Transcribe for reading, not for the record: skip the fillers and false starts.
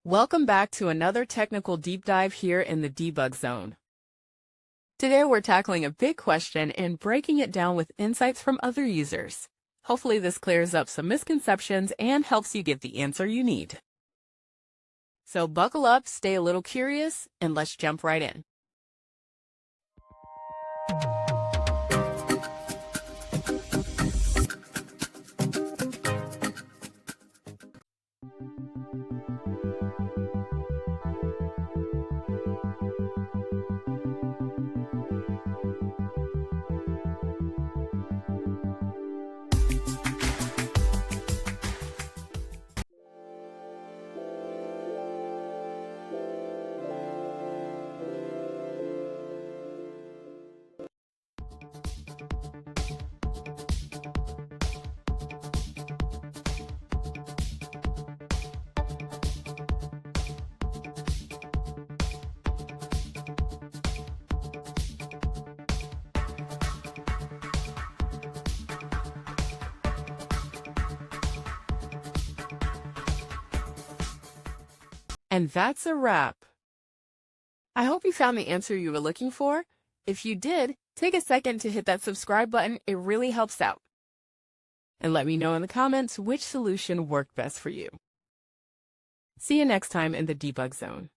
Welcome back to another technical deep dive here in the debug zone. Today we're tackling a big question and breaking it down with insights from other users. Hopefully this clears up some misconceptions and helps you get the answer you need. So buckle up, stay a little curious, and let's jump right in. And that's a wrap. I hope you found the answer you were looking for. If you did, take a second to hit that subscribe button. It really helps out. And let me know in the comments which solution worked best for you. See you next time in the debug zone.